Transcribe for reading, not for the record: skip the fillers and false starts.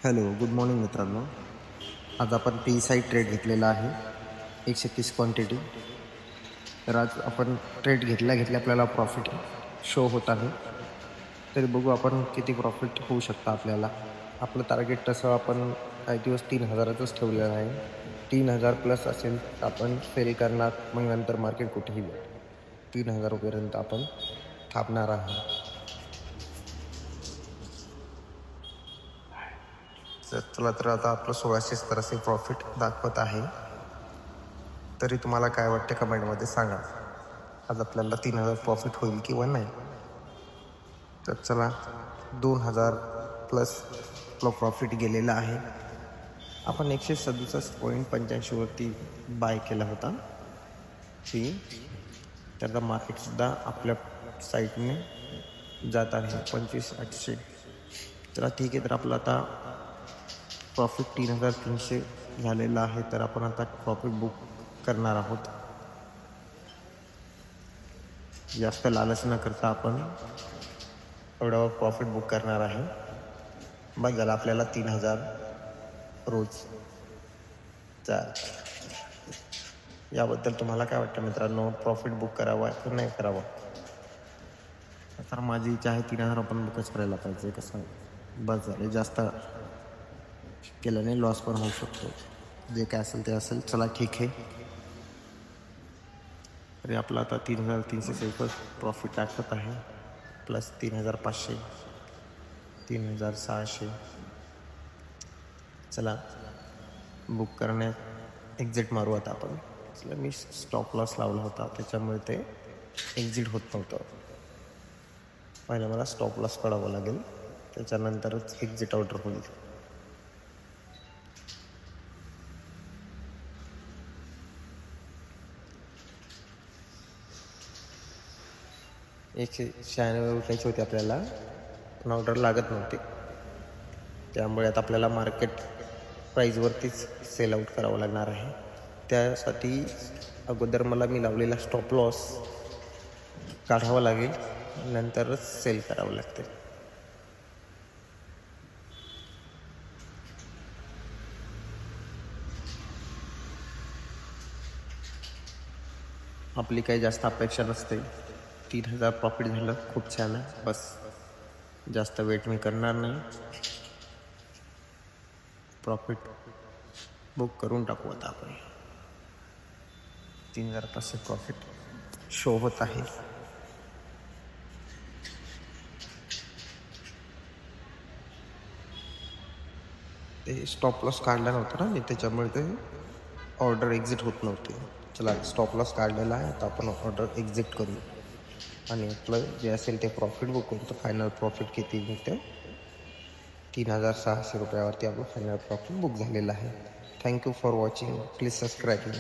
Hello, good morning मित्रांनो. आज आपण PSI ट्रेड घेतलेला आहे 130 क्वांटिटी. तर आज आपण ट्रेड घेतल्या आपल्याला प्रॉफिट शो होत आहे. तरी बघू आपण किती प्रॉफिट होऊ शकतं आपल्याला. आपलं टार्गेट तसं आपण काही दिवस 3,000च ठेवलेलं आहे. 3,000 प्लस असेल तर आपण सेल करणार, मग नंतर मार्केट कुठेही जाईल. 3,000 पर्यंत आपण थांबणार आहे. चला तर आता आपलं 1617 प्रॉफिट दाखवत आहे. तरी तुम्हाला काय वाटते कमेंटमध्ये सांगा. आज आपल्याला 3,000 प्रॉफिट होईल किंवा नाही. तर चला 2,000 प्लस आपलं प्रॉफिट गेलेलं आहे. आपण 167.85 वरती बाय केला होता त्याचा मार्केटसुद्धा आपल्या साईडने जात आहे 25,800. चला ठीक आहे. तर आपलं आता प्रॉफिट 3,300 झालेलं आहे. तर आपण आता प्रॉफिट बुक करणार आहोत. जास्त लालच न करता आपण एवढ्यावर प्रॉफिट बुक करणार आहे. बस झालं आपल्याला 3,000 रोज. याबद्दल तुम्हाला काय वाटतं मित्रांनो, प्रॉफिट बुक करावा की नाही करावा? तर माझी इच्छा आहे 3,000 आपण बुकच करायला पाहिजे. कसं बस झाले, जास्त केल्याने लॉस पण होऊ शकतो. जे काय असेल ते असेल. चला ठीक आहे. तरी आपलं आता 3,300 प्रॉफिट दाखवत आहे. प्लस 3,500, 3,600. चला बुक करण्यात एक्झिट मारू आता आपण. चला मी स्टॉप लॉस लावला होता त्याच्यामुळे ते एक्झिट होत नव्हतं. पहिलं मला स्टॉप लॉस काढावं लागेल, त्याच्यानंतरच एक्झिट ऑर्डर होईल. एकशे 96 उठायची होती आपल्याला, पण ऑर्डर लागत नव्हती. त्यामुळे आता आपल्याला मार्केट प्राईजवरतीच सेल आउट करावं लागणार आहे. त्यासाठी अगोदर मी लावलेला स्टॉप लॉस काढावा लागेल, नंतरच सेल करावं लागते. आपली काही जास्त अपेक्षा नसते. 3,000 प्रॉफिट झालं, खूप छान आहे. बस जास्त वेट मी करणार नाही. प्रॉफिट बुक करून टाकू आता आपण. 3,000 प्रॉफिट शो होत आहे. ते स्टॉप लॉस काढला नव्हता ना मी, त्याच्यामुळे ते ऑर्डर एक्झिट होत नव्हते. चला स्टॉप लॉस काढलेला आहे, आता आपण ऑर्डर एक्झिट करू आणि आपलं जे असेल ते प्रॉफिट बुक करू. तर फायनल प्रॉफिट किती निघते? 3,600 रुपयावरती आपलं फायनल प्रॉफिट बुक झालेलं आहे. Thank you for watching. Please subscribe me.